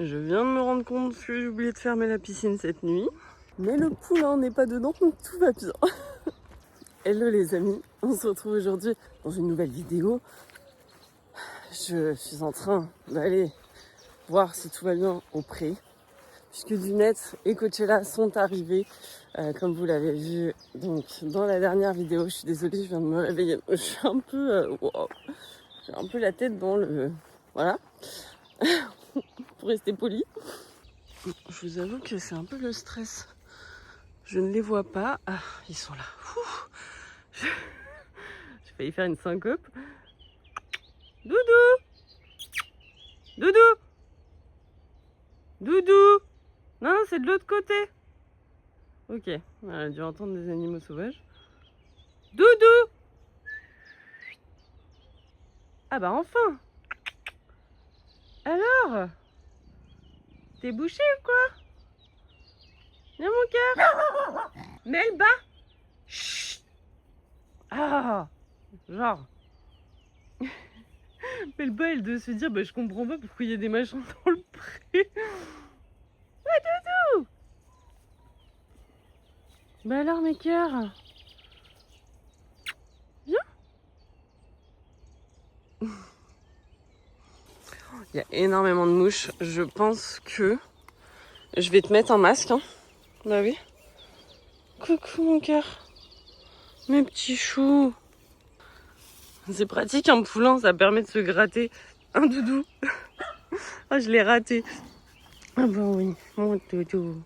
Je viens de me rendre compte que j'ai oublié de fermer la piscine cette nuit. Mais le poulain n'est pas dedans, donc tout va bien. Hello les amis, on se retrouve aujourd'hui dans une nouvelle vidéo. Je suis en train d'aller voir si tout va bien au pré. Puisque Dunette et Coachella sont arrivés, comme vous l'avez vu donc dans la dernière vidéo. Je suis désolée, je viens de me réveiller. Je suis un peu... wow. J'ai un peu la tête dans le... Voilà. Pour rester poli. Je vous avoue que c'est un peu le stress. Je ne les vois pas. Ah, ils sont là. J'ai failli faire une syncope. Doudou! Doudou! Doudou! Non, c'est de l'autre côté. Ok, on a dû entendre des animaux sauvages. Doudou! Ah bah enfin! Alors? T'es bouché ou quoi? Viens mon cœur! Melba! Chut! Ah! Genre. Melba, elle doit se dire, bah je comprends pas pourquoi il y a des machins dans le pré. Ah Doudou! Bah alors mes cœurs? Viens! Il y a énormément de mouches. Je pense que je vais te mettre un masque. Hein. Bah oui. Coucou mon cœur. Mes petits choux. C'est pratique un poulain, ça permet de se gratter un doudou. Ah, je l'ai raté. Ah bah oui, mon doudou.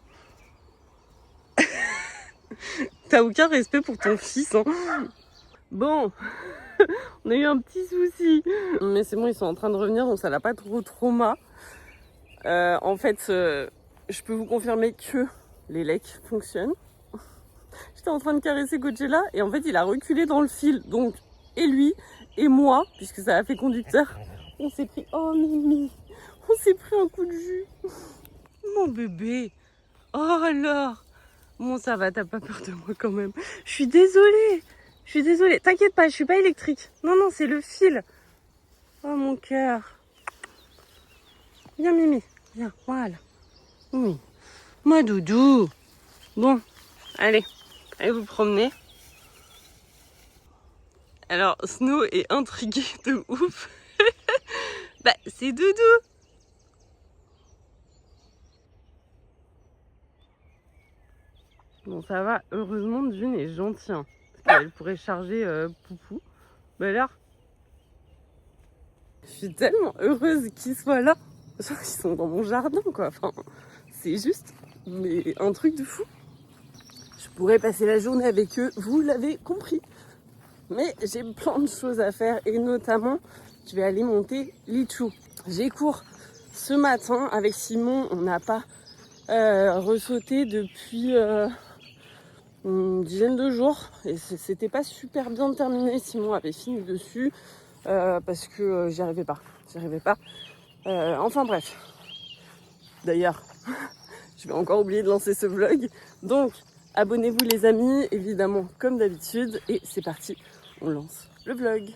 T'as aucun respect pour ton fils. Hein. Bon, on a eu un petit souci. Mais c'est bon, ils sont en train de revenir, donc ça n'a pas trop trauma. En fait, je peux vous confirmer que les lecs fonctionnent. J'étais en train de caresser Coachella et en fait, il a reculé dans le fil. Donc, et lui et moi, puisque ça a fait conducteur, on s'est pris... Oh Mimi, on s'est pris un coup de jus. Mon bébé. Oh alors. Bon, ça va, t'as pas peur de moi quand même. Je suis désolée. Je suis désolée. T'inquiète pas, je suis pas électrique. Non, non, c'est le fil. Oh mon cœur. Viens Mimi, viens, voilà. Oui. Moi doudou. Bon, allez, allez vous promener. Alors, Snow est intrigué de ouf. Bah, c'est Doudou. Bon, ça va. Heureusement, Dune est gentil. Hein, parce qu'elle pourrait charger Poupou. Bah alors, je suis tellement heureuse qu'ils soient là. Genre, ils sont dans mon jardin, quoi. Enfin, c'est juste, mais un truc de fou. Je pourrais passer la journée avec eux, vous l'avez compris. Mais j'ai plein de choses à faire et notamment, je vais aller monter Lichou. J'ai cours ce matin avec Simon, on n'a pas ressauté depuis une dizaine de jours et c'était pas super bien terminé. Simon avait fini dessus parce que j'y arrivais pas. Enfin bref. D'ailleurs, je vais encore oublier de lancer ce vlog. Donc, abonnez-vous les amis, évidemment, comme d'habitude. Et c'est parti, on lance le vlog.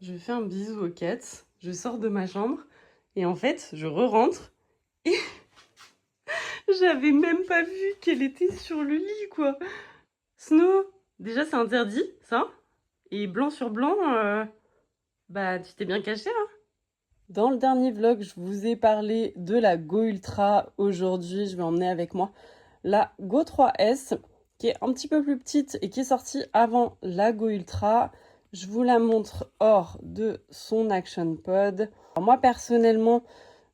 Je fais un bisou aux cats, je sors de ma chambre et en fait, je re-rentre et j'avais même pas vu qu'elle était sur le lit, quoi. Snow, déjà c'est interdit, ça. Et blanc sur blanc, bah tu t'es bien caché, hein. Dans le dernier vlog, je vous ai parlé de la Go Ultra. Aujourd'hui, je vais emmener avec moi la Go 3S, qui est un petit peu plus petite et qui est sortie avant la Go Ultra. Je vous la montre hors de son Action Pod. Alors moi, personnellement,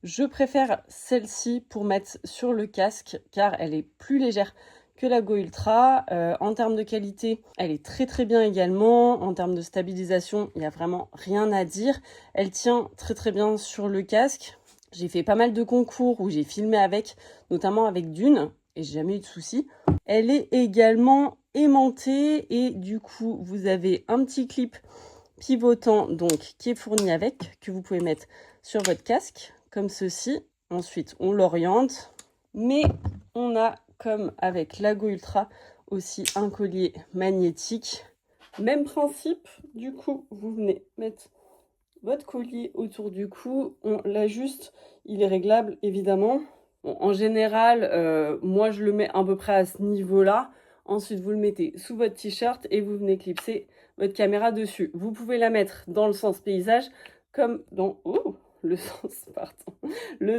je préfère celle-ci pour mettre sur le casque, car elle est plus légère que la Go Ultra. En termes de qualité, elle est très très bien également. En termes de stabilisation, il n'y a vraiment rien à dire. Elle tient très très bien sur le casque. J'ai fait pas mal de concours où j'ai filmé avec, notamment avec Dune, et j'ai jamais eu de soucis. Elle est également aimantée et du coup, vous avez un petit clip pivotant donc qui est fourni avec, que vous pouvez mettre sur votre casque, comme ceci. Ensuite, on l'oriente, mais on a, comme avec la Go Ultra, aussi un collier magnétique. Même principe, du coup, vous venez mettre votre collier autour du cou, on l'ajuste, il est réglable évidemment. Bon, en général, moi je le mets à peu près à ce niveau-là. Ensuite, vous le mettez sous votre t-shirt et vous venez clipser votre caméra dessus. Vous pouvez la mettre dans le sens paysage comme dans le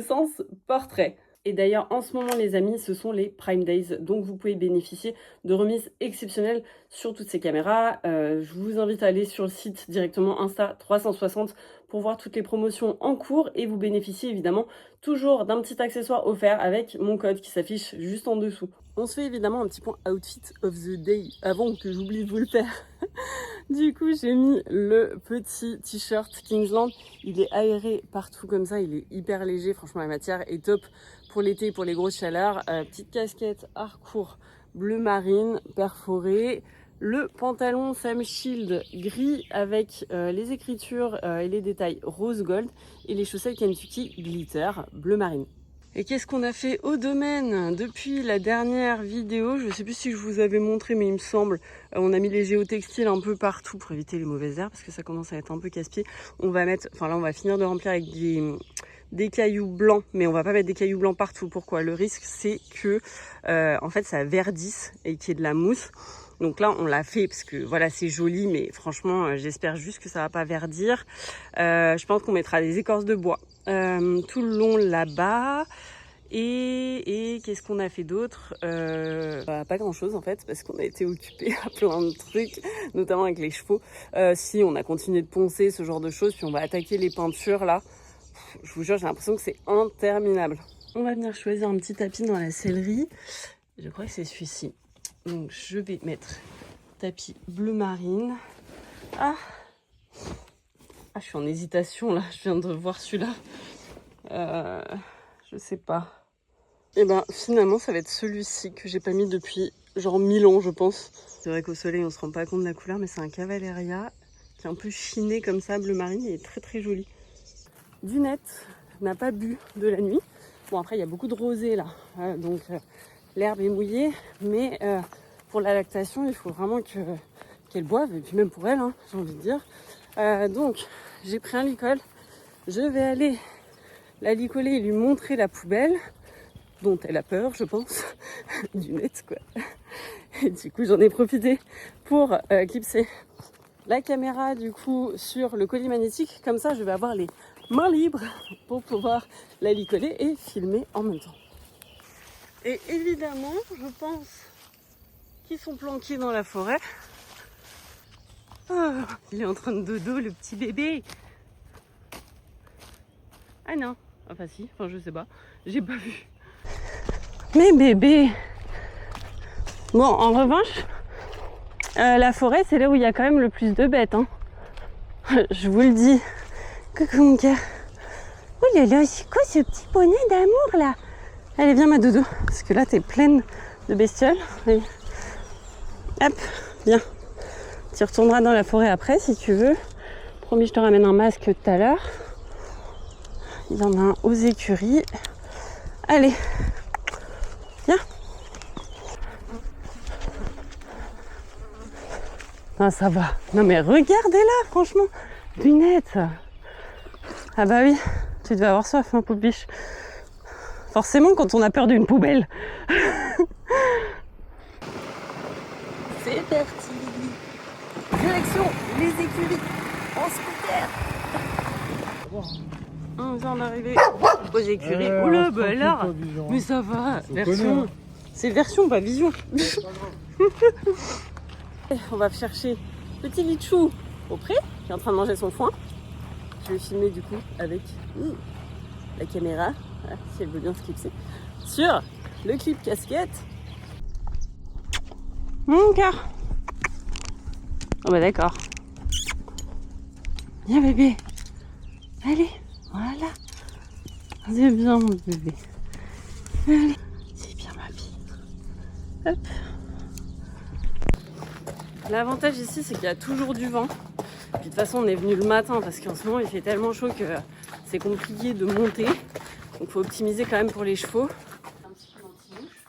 sens portrait. Et d'ailleurs, en ce moment, les amis, ce sont les Prime Days. Donc, vous pouvez bénéficier de remises exceptionnelles sur toutes ces caméras. Je vous invite à aller sur le site directement Insta360 pour voir toutes les promotions en cours. Et vous bénéficiez évidemment toujours d'un petit accessoire offert avec mon code qui s'affiche juste en dessous. On se fait évidemment un petit point outfit of the day avant que j'oublie de vous le faire. Du coup, j'ai mis le petit t-shirt Kingsland. Il est aéré partout comme ça, il est hyper léger. Franchement, la matière est top pour l'été, pour les grosses chaleurs. Petite casquette Harcourt bleu marine perforée. Le pantalon Sam Shield gris avec les écritures et les détails rose gold. Et les chaussettes Kentucky glitter bleu marine. Et qu'est-ce qu'on a fait au domaine depuis la dernière vidéo? Je ne sais plus si je vous avais montré, mais il me semble, on a mis les géotextiles un peu partout pour éviter les mauvaises herbes, parce que ça commence à être un peu casse-pied. On va mettre, enfin là on va finir de remplir avec des cailloux blancs, mais on va pas mettre des cailloux blancs partout. Pourquoi? Le risque c'est que en fait ça verdisse et qu'il y ait de la mousse. Donc là, on l'a fait parce que voilà, c'est joli, mais franchement, j'espère juste que ça va pas verdir. Je pense qu'on mettra des écorces de bois tout le long là-bas. Et qu'est-ce qu'on a fait d'autre? Pas grand-chose en fait, parce qu'on a été occupés à plein de trucs, notamment avec les chevaux. Si, on a continué de poncer, ce genre de choses, puis on va attaquer les peintures là. Je vous jure, j'ai l'impression que c'est interminable. On va venir choisir un petit tapis dans la sellerie. Je crois que c'est celui-ci. Donc je vais mettre tapis bleu marine. Je suis en hésitation là, je viens de voir celui-là. Je sais pas. Et ben finalement ça va être celui-ci que j'ai pas mis depuis genre 1000 ans je pense. C'est vrai qu'au soleil on se rend pas compte de la couleur, mais c'est un Cavalleria qui est un peu chiné comme ça, bleu marine, il est très très joli. Dunette n'a pas bu de la nuit. Bon après il y a beaucoup de rosée là, donc l'herbe est mouillée, mais pour la lactation il faut vraiment qu'elle boive, et puis même pour elle, hein, j'ai envie de dire. Donc j'ai pris un licol, je vais aller la licoler et lui montrer la poubelle dont elle a peur, je pense, Dunette quoi. Et du coup j'en ai profité pour clipser la caméra du coup sur le collier magnétique, comme ça je vais avoir les mains libres pour pouvoir la licoler et filmer en même temps. Et évidemment, je pense qu'ils sont planqués dans la forêt. Il est en train de dodo, le petit bébé. Ah non, enfin si, enfin je sais pas, j'ai pas vu. Mais bébé. Bon, en revanche, la forêt, c'est là où il y a quand même le plus de bêtes. Hein. Je vous le dis. Coucou mon cœur. Oh là là, c'est quoi ce petit bonnet d'amour là? Allez, viens ma doudou, parce que là t'es pleine de bestioles. Allez. Hop, viens. Tu retourneras dans la forêt après si tu veux. Promis, je te ramène un masque tout à l'heure. Il y en a un aux écuries. Allez, viens. Ah, ça va. Non mais regardez-la, franchement. Lunette. Ah bah oui, tu devais avoir soif, hein, pauvre biche. Forcément, quand on a peur d'une poubelle. C'est parti. Direction les écuries en scooter. On vient d'arriver aux écuries. Oula, bah alors. Mais ça va, version. C'est version, pas vision. On va chercher petit Lichou au pré, qui est en train de manger son foin. Je vais filmer du coup avec la caméra, si elle veut bien se clipser, sur le clip casquette. Mon cœur. Oh bah d'accord. Viens bébé. Allez, voilà. C'est bien mon bébé. Allez. C'est bien ma fille. Hop. L'avantage ici, c'est qu'il y a toujours du vent. Puis de toute façon, on est venu le matin parce qu'en ce moment, il fait tellement chaud que c'est compliqué de monter. Donc il faut optimiser quand même pour les chevaux. Un petit peu d'anti-mouche.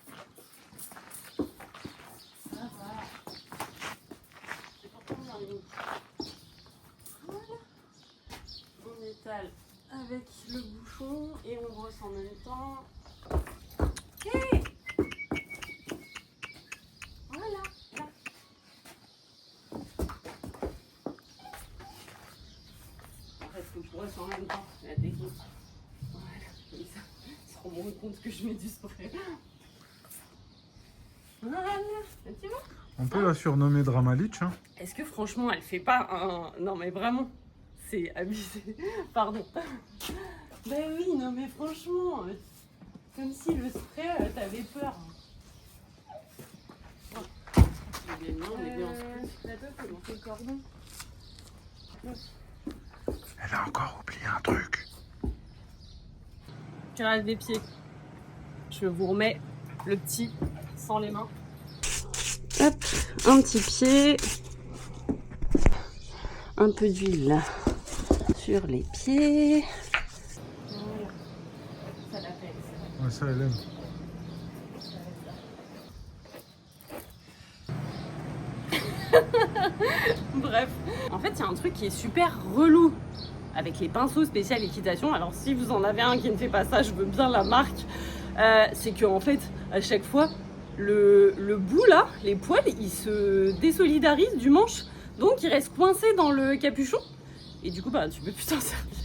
Ça va. C'est pourtant bien les mouches. Voilà. On étale avec le bouchon et on brosse en même temps. Hey, voilà. Là. En fait, faut que je brosse en même temps. La technique. Voilà. Comme ça, ils se rendront compte que je mets du spray. Voilà. Tu vois? On peut la surnommer Dramalich, hein. Est-ce que franchement, elle fait pas un... Non mais vraiment, c'est abusé. Pardon. Ben oui, non mais franchement, comme si le spray, t'avais peur. Oh. On est bien en scout. La teuf, on fait le cordon. Elle a encore oublié un truc. Tirage des pieds. Je vous remets le petit sans les mains. Hop, un petit pied. Un peu d'huile sur les pieds. Voilà. Ça l'appelle. Ouais, ça, elle aime. Bref. En fait, il y a un truc qui est super relou avec les pinceaux spéciaux équitation. Alors, si vous en avez un qui ne fait pas ça, je veux bien la marque. C'est que en fait, à chaque fois, le bout là, les poils, ils se désolidarisent du manche. Donc, ils restent coincés dans le capuchon. Et du coup, bah, tu peux plus t'en servir.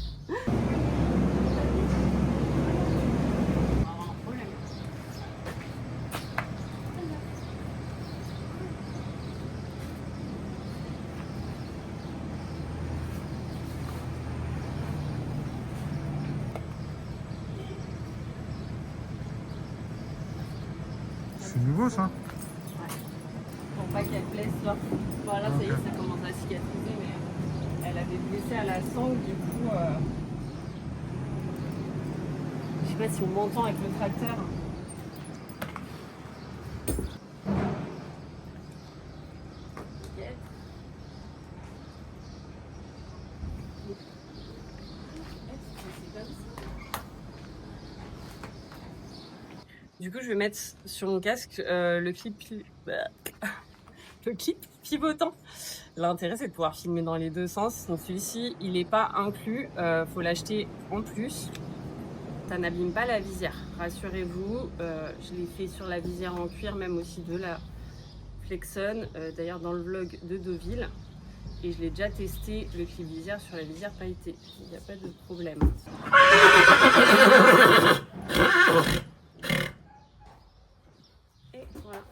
C'est nouveau, ça? Ouais. Pour pas qu'elle blesse là. Voilà, ça y est, ça commence à cicatriser, mais elle avait blessé à la sangle, du coup. Je sais pas si on m'entend avec le tracteur. Du coup, je vais mettre sur mon casque le clip pivotant. L'intérêt, c'est de pouvoir filmer dans les deux sens. Donc celui-ci, il n'est pas inclus. Faut l'acheter en plus. Ça n'abîme pas la visière. Rassurez-vous, je l'ai fait sur la visière en cuir, même aussi de la Flexon. D'ailleurs, dans le vlog de Deauville. Et je l'ai déjà testé, le clip visière, sur la visière pailletée. Il n'y a pas de problème. Et voilà.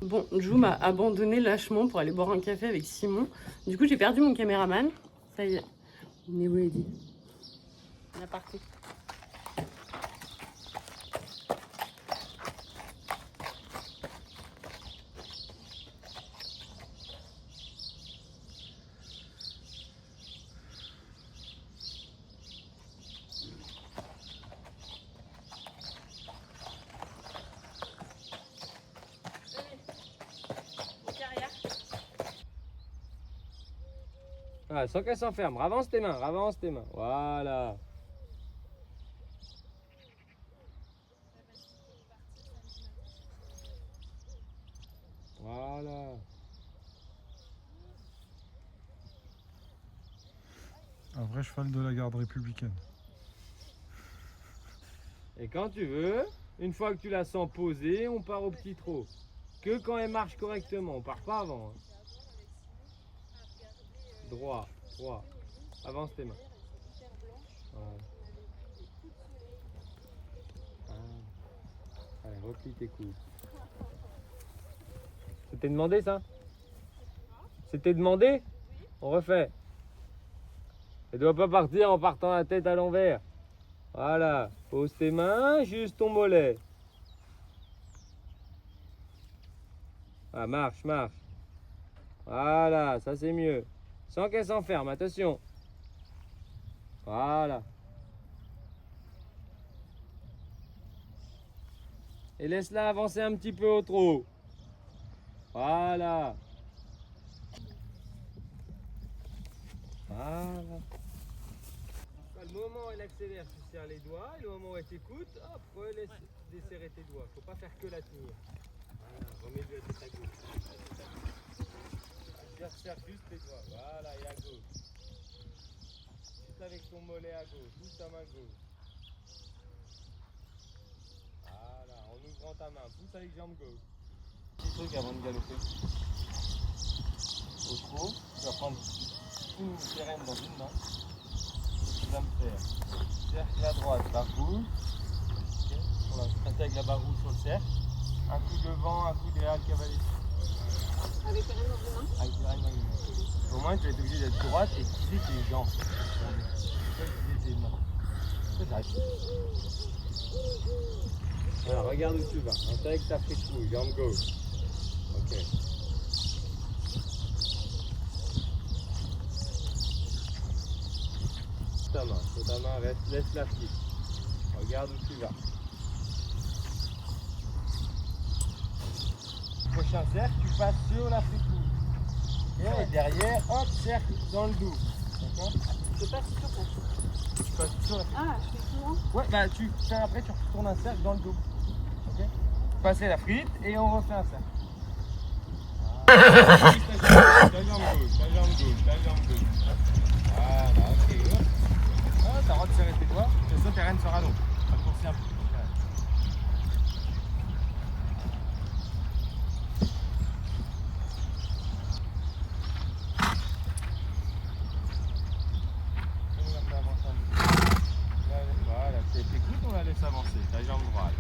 Bon, Jou m'a abandonné lâchement pour aller boire un café avec Simon. Du coup, j'ai perdu mon caméraman. Ça y est. Il est où, Eddie? Il a parti. Ah, sans qu'elle s'enferme. Avance tes mains, avance tes mains. Voilà. Voilà. Un vrai cheval de la garde républicaine. Et quand tu veux, une fois que tu la sens posée, on part au petit trot. Que quand elle marche correctement, on part pas avant. Hein. Droit, droit. Avance tes mains. Voilà. Ah. Allez, replie tes coudes. C'était demandé ça? C'était demandé? On refait. Elle doit pas partir en partant la tête à l'envers. Voilà. Pose tes mains, juste ton mollet. Ah, marche, marche. Voilà, ça c'est mieux. Sans qu'elle s'enferme, attention. Voilà. Et laisse-la avancer un petit peu au trot. Voilà. Voilà. Le moment où elle accélère, tu serres les doigts. Et le moment où elle t'écoute, hop, laisse desserrer tes doigts. Faut pas faire que la tenir. Voilà, remets-lui la tête à gauche. Tu serres juste tes doigts. Voilà, et à gauche. Juste avec ton mollet à gauche. Pousse ta main gauche. Voilà, en ouvrant ta main. Pousse avec jambe gauche. Petit truc avant de galoper. Au trot, tu vas prendre une tes rênes dans une main. Tu vas me faire cercle à droite, barre rouge. Okay. On va traiter avec la barre rouge sur le cercle. Un coup devant, un coup derrière le cavalier. Avec les rênes dans une main? Avec les rênes dans une main. Au moins, tu vas être obligé d'être droite et utiliser tes jambes. Tu vas utiliser tes mains. Voilà, regarde où tu vas. Intègre avec ta friche rouge, jambe gauche. Ok. Ta main, reste, laisse la petite. Regarde où tu vas. Prochain cercle, tu passes sur la friche rouge. Okay, et derrière, hop, cercle dans le dos. D'accord? Je passe sur ça. Tu passes sur la friche rouge. Ah, je fais souvent. Ouais, bah après tu retournes un cercle dans le dos. Ok? Passer la frite et on refait un cercle. Ta jambe gauche, ta jambe gauche, ta jambe gauche. Voilà, ok. Ah, t'as le droit de serrer tes doigts, c'est ça tes rênes se rallongent. Raccourcis un peu. Voilà, t'écoutes, on la laisse avancer, ta jambe droite.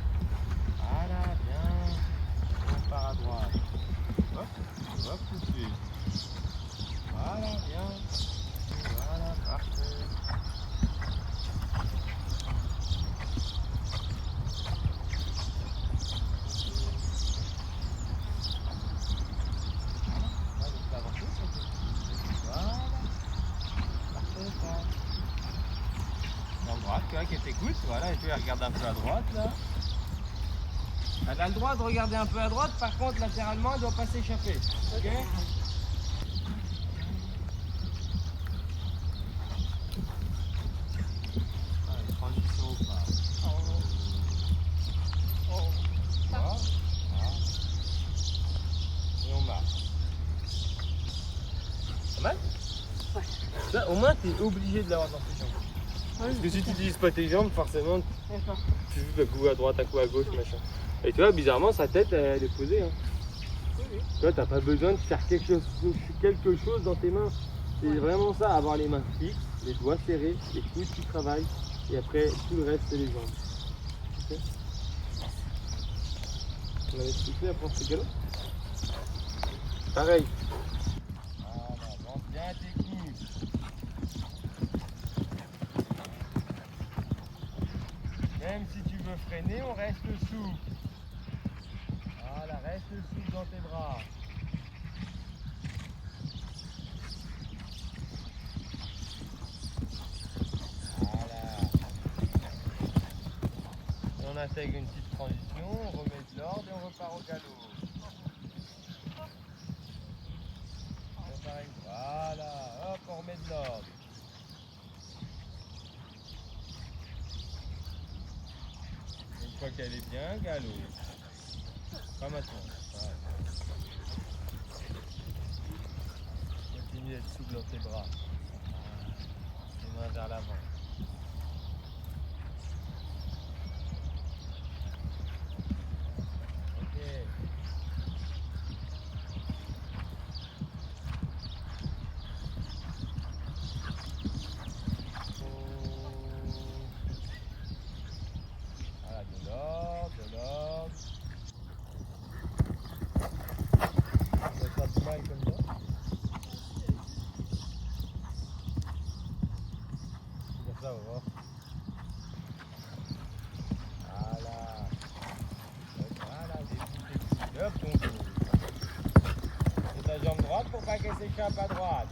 Voilà, bien. On part à droite. Hop, tout de suite. Voilà, bien. Voilà, parfait. Qui t'écoute, voilà, et tu regardes un peu à droite là. Elle a le droit de regarder un peu à droite, par contre latéralement elle ne doit pas s'échapper. Ok? Allez, transition au pas. Voilà. Et on marche. Pas mal? Ouais. Ça, au moins tu es obligé de l'avoir dans tes jambes. Ouais, Parce que si tu n'utilises pas tes jambes, forcément d'accord. tu joues un coup à droite, un coup à gauche, machin. Et tu vois, bizarrement, sa tête, elle est posée. Hein. Oui. Tu vois, t'as pas besoin de faire quelque chose dans tes mains. C'est vraiment ça, avoir les mains fixes, les doigts serrés, les coudes qui travaillent. Et après, tout le reste, c'est les jambes. Ok? On avait expliqué après ce galop. Pareil. Voilà, avance bien tes coudes. Même si tu veux freiner, on reste souple. Voilà, reste souple dans tes bras. Voilà. Et on intègre une petite transition, on remet de l'ordre et on repart au galop. Voilà, hop, on remet de l'ordre. Une fois qu'elle est bien, galop. Pas maintenant. Voilà. Continue d'être souple dans tes bras. Les mains vers l'avant. Ok. Voilà, de l'ordre, de l'ordre. Ça va faire du mal comme ça. Comme ça, on va voir. Voilà. Voilà, des petits. Hop, ton dos. Et ta jambe droite pour pas qu'elle s'échappe à droite.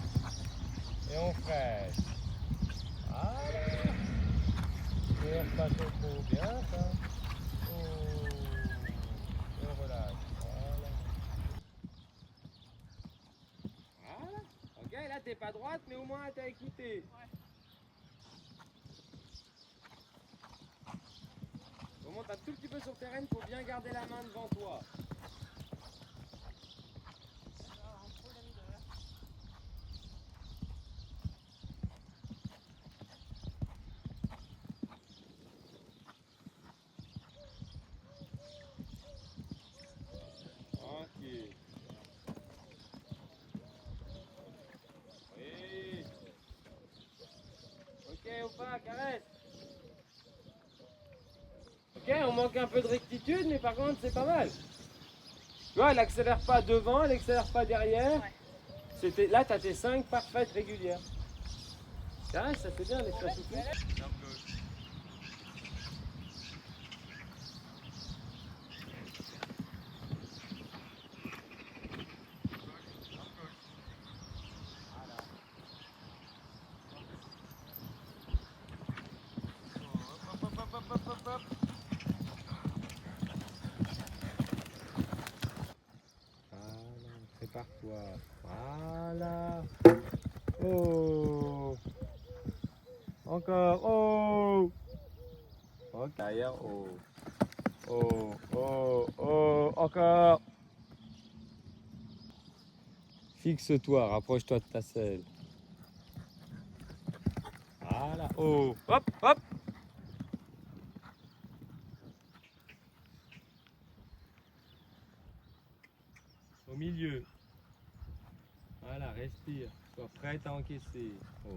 Et on fraîche. Voilà. Et on passe au trot, bien ça. Oh. là, t'es pas droite, mais au moins t'as écouté. Remonte un tout petit peu sur le terrain, faut bien garder la main devant toi. Tranquille. Oui. Ok, ou pas, caresse. Ok, on manque un peu de rectitude, mais par contre, c'est pas mal. Tu vois, elle accélère pas devant, elle accélère pas derrière. Ouais. Là, tu as tes 5 parfaites régulières. Caresse, ça fait bien, l'espace soufflé. Voilà, prépare-toi. Voilà. Oh. Encore. Oh. Ok, derrière. Oh. Oh. Oh. Oh. Encore. Fixe-toi, rapproche-toi de ta selle. Voilà. Oh. Hop, hop. Au milieu. Voilà, respire. Sois prête à encaisser. Oh,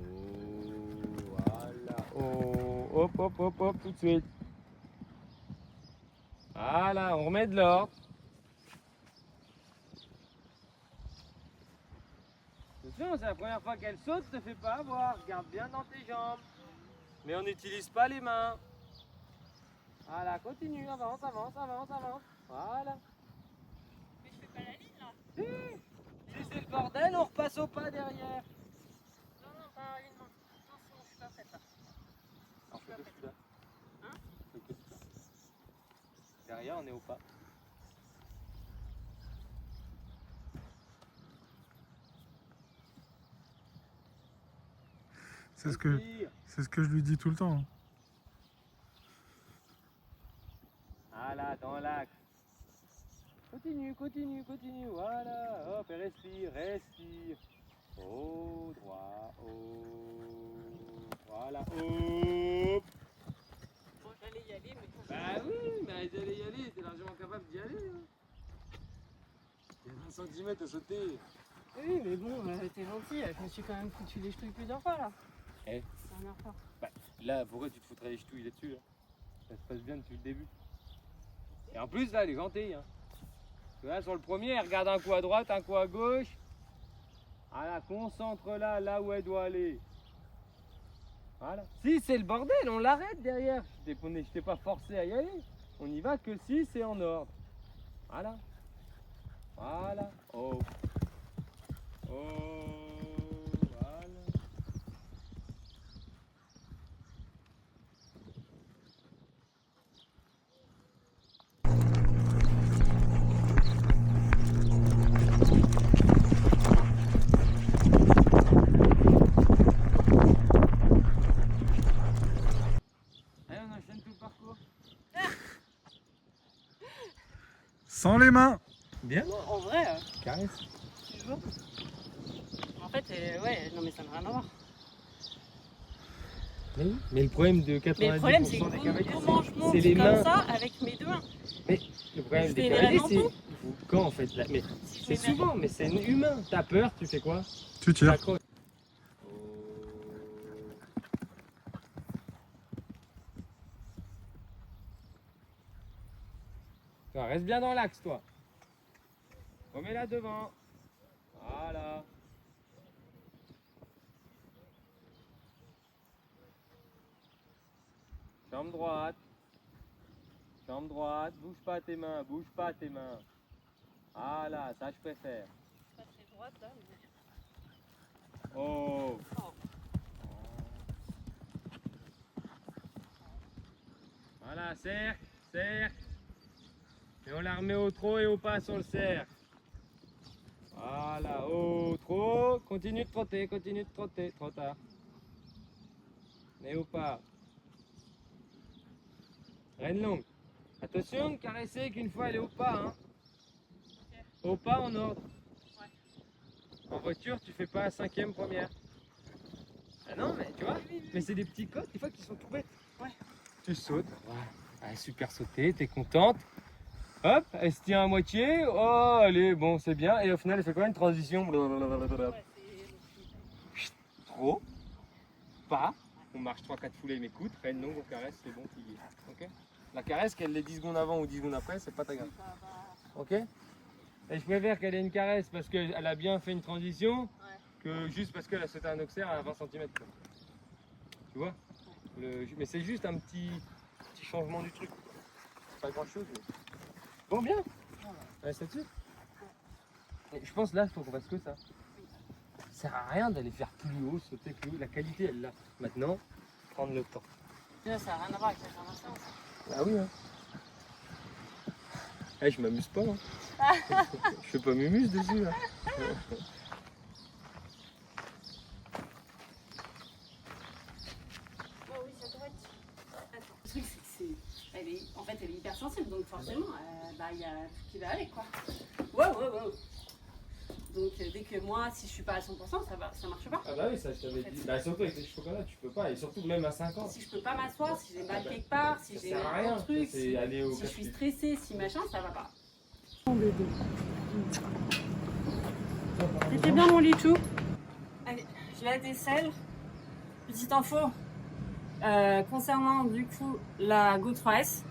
voilà. Oh, hop, hop, hop, hop, tout de suite. Voilà, on remet de l'ordre. Attention, c'est la première fois qu'elle saute, ne te fais pas avoir. Garde bien dans tes jambes. Mais on n'utilise pas les mains. Voilà, continue, avance, avance, avance, avance. Voilà. Mais je fais pas la ligne là. Si c'est le bordel, on repasse au pas derrière. Non, non, pas la ligne, non. Non, sinon je suis pas prête là. Alors, fais que celui-là. Hein? Fais que celui-là. Derrière, on est au pas. C'est ce que je lui dis tout le temps. Voilà, dans l'axe. Continue, continue, continue. Voilà. Hop, et respire, respire. Oh, droit. Oh. Voilà. Hop. Bon, j'allais y aller, mais. Bah oui, mais elle allait y aller. T'es largement capable d'y aller. Hein. Il y a 20 cm à sauter. Oui, mais bon, t'es gentil, je me suis quand même foutu les ch'touilles plusieurs fois là. Eh. Dernière fois. Bah, là, pourquoi tu te foutrais les ch'touilles là-dessus là? Ça se passe bien depuis le début. Et en plus, là, elle est gentille. Hein. Parce que là, sur le premier, elle regarde un coup à droite, un coup à gauche. Voilà, concentre-la là où elle doit aller. Voilà. Si c'est le bordel, on l'arrête derrière. Je t'ai pas forcé à y aller. On y va que si c'est en ordre. Voilà. Voilà. Oh. Oh. Voilà. Allez, on enchaîne tout le parcours. Sans les mains. Bien. Non, en vrai, Caresse. tu veux. En fait, ouais, non mais ça n'a rien à voir. Mais le problème de 90% Mais le problème, c'est des cavaliers, comment je monte c'est les comme mains. ça avec mes deux mains. Mais le problème Je des fais les cavaliers, rênes en c'est tout. quand en fait là, mais Si je c'est mets mes- souvent, mais c'est humain. T'as peur, tu fais quoi? Tu tires. T'accroches. Toi, reste bien dans l'axe, toi. Remets-la devant. Voilà. Jambe droite. Jambe droite. Bouge pas tes mains. Bouge pas tes mains. Voilà, ça je préfère. Pas très droite là, mais. Oh. Oh. Voilà, cercle, cercle. Et on la remet au trot et au pas sur le cercle. Voilà, au trot. continue de trotter, trop tard. Léopard. Reine longue. Attention, ne caresser qu'une fois elle est au pas, hein. Okay. Au pas en ordre. Ouais. En voiture, tu fais pas la 5e première. Ah non, mais tu vois, mais c'est des petits codes, des fois qui sont tout bêtes. Ouais. Tu sautes. Ouais. Ah, super sauté, t'es contente. Hop, elle se tient à moitié. Oh, allez, bon, c'est bien. Et au final, elle fait quoi une transition? Ouais, trop. Pas. On marche 3-4 foulées, mais écoute, reine longue, on caresse, c'est bon, plié. Ok. La caresse, qu'elle l'ait 10 secondes avant ou 10 secondes après, c'est pas ta grave. Ok. Et je préfère qu'elle ait une caresse parce qu'elle a bien fait une transition que juste parce qu'elle a sauté un auxerre à 20 cm. Tu vois. Mais c'est juste un petit changement du truc. Pas grand chose. Mais... Bon, bien. Ouais, ça dessus. Je pense là, il faut qu'on fasse que ça. Ça sert à rien d'aller faire plus haut, sauter plus haut. La qualité, elle l'a. Maintenant, prendre le temps. Là, ça n'a rien à voir avec la formation. Ah oui, hein. Eh, je m'amuse pas. Hein. Je fais pas m'amuse dessus. Là. Oh oui, ça pourrait être. Attends. Le truc, c'est que elle est hypersensible, donc forcément, il y a tout qui va avec, quoi. Wow. Donc dès que moi, si je suis pas à 100%, ça marche pas. Ah bah oui, ça je t'avais dit. Bah surtout avec les cheveux comme là, tu peux pas. Et surtout même à 5 ans. Si je peux pas m'asseoir, si j'ai mal quelque part, si j'ai un truc, si je suis stressée, si machin, ça va pas. Mon bébé. C'était bien mon lichou. Allez, je la décèle. Petite info. Concernant du coup la Go 3S,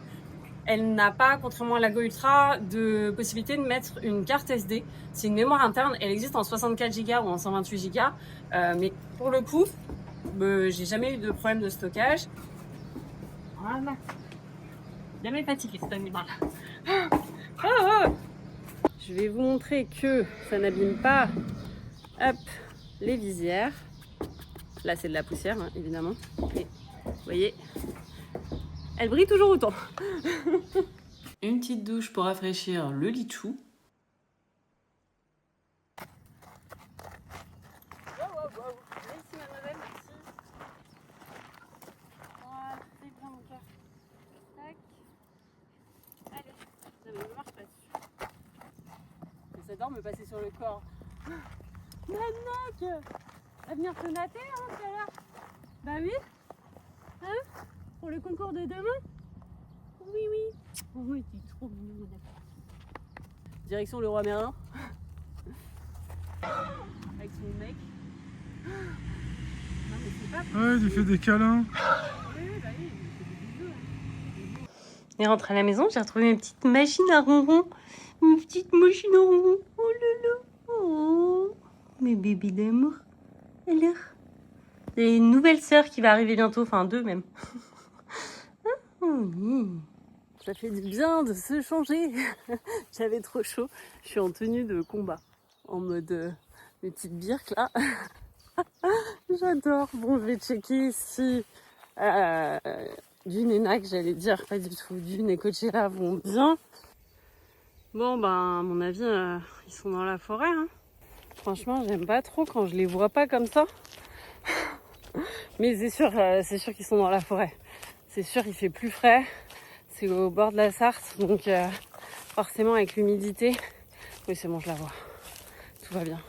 elle n'a pas, contrairement à la Go Ultra, de possibilité de mettre une carte SD. C'est une mémoire interne, elle existe en 64 Go ou en 128 Go. Mais pour le coup, j'ai jamais eu de problème de stockage. Voilà. Jamais fatigué cet animal. Je vais vous montrer que ça n'abîme pas les visières. Là, c'est de la poussière, hein, évidemment. Et vous voyez, elle brille toujours autant. Une petite douche pour rafraîchir le lichou. Merci mademoiselle, merci. Voilà, c'est bien mon cœur. Tac. Allez, ça ne marche pas dessus. Ça adore me passer sur le corps. Nanoc, à venir te natter, hein, tout à l'heure. Bah oui. Hein? Pour le concours de demain? Oui. Oh oui, t'es trop mignon, mon ami. Direction le Roi Merlin. Avec son mec. Non, mais c'est pas... Ouais, il lui fait des câlins. Oui, bah oui, il fait des bisous. Et rentré à la maison, j'ai retrouvé mes petites machines à ronron. Mes petites machines à ronron. Oh là là. Oh. Mes bébés d'amour. Alors. Et une nouvelle sœur qui va arriver bientôt, enfin 2 même. Ça fait du bien de se changer. J'avais trop chaud. Je suis en tenue de combat. En mode mes petites birques là. J'adore. Bon, je vais checker si Dune et Nac, j'allais dire, pas du tout. Dune et Coachella vont bien. Bon, à mon avis, ils sont dans la forêt. Hein. Franchement, j'aime pas trop quand je les vois pas comme ça. Mais c'est sûr qu'ils sont dans la forêt. C'est sûr, il fait plus frais. C'est au bord de la Sarthe, donc forcément avec l'humidité. Oui, c'est bon, je la vois. Tout va bien.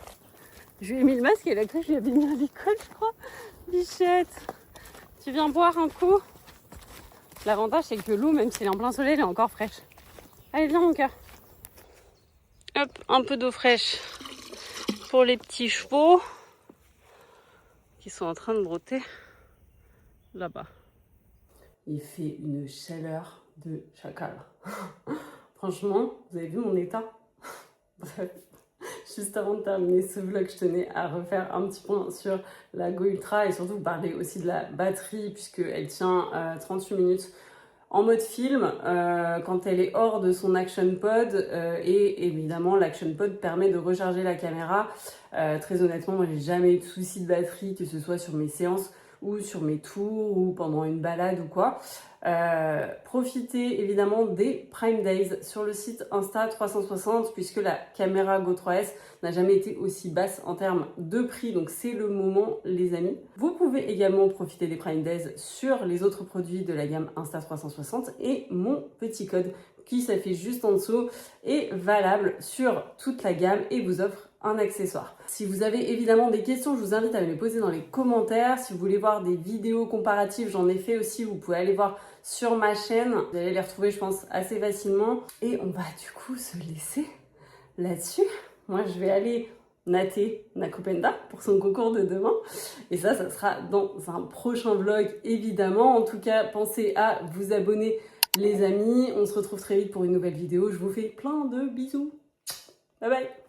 Je lui ai mis le masque et la cloche, je lui avais mis à l'école, je crois. Bichette, tu viens boire un coup? L'avantage, c'est que l'eau, même si elle est en plein soleil, elle est encore fraîche. Allez, viens, mon cœur. Hop, un peu d'eau fraîche pour les petits chevaux qui sont en train de brouter là-bas. Il fait une chaleur de chacal. Franchement, vous avez vu mon état? Bref, juste avant de terminer ce vlog, je tenais à refaire un petit point sur la Go Ultra et surtout parler aussi de la batterie puisqu'elle tient 38 minutes en mode film quand elle est hors de son action pod et évidemment l'action pod permet de recharger la caméra. Très honnêtement, moi j'ai jamais eu de soucis de batterie, que ce soit sur mes séances ou sur mes tours ou pendant une balade ou quoi. Profitez évidemment des Prime Days sur le site Insta360 puisque la caméra Go 3S n'a jamais été aussi basse en termes de prix, donc c'est le moment les amis. Vous pouvez également profiter des Prime Days sur les autres produits de la gamme Insta360 et mon petit code qui s'affiche juste en dessous est valable sur toute la gamme et vous offre un accessoire. Si vous avez évidemment des questions, je vous invite à me les poser dans les commentaires. Si vous voulez voir des vidéos comparatives, j'en ai fait aussi, vous pouvez aller voir sur ma chaîne. Vous allez les retrouver, je pense, assez facilement. Et on va du coup se laisser là-dessus. Moi, je vais aller natter Nakupenda pour son concours de demain. Et ça sera dans un prochain vlog, évidemment. En tout cas, pensez à vous abonner, les amis. On se retrouve très vite pour une nouvelle vidéo. Je vous fais plein de bisous. Bye bye.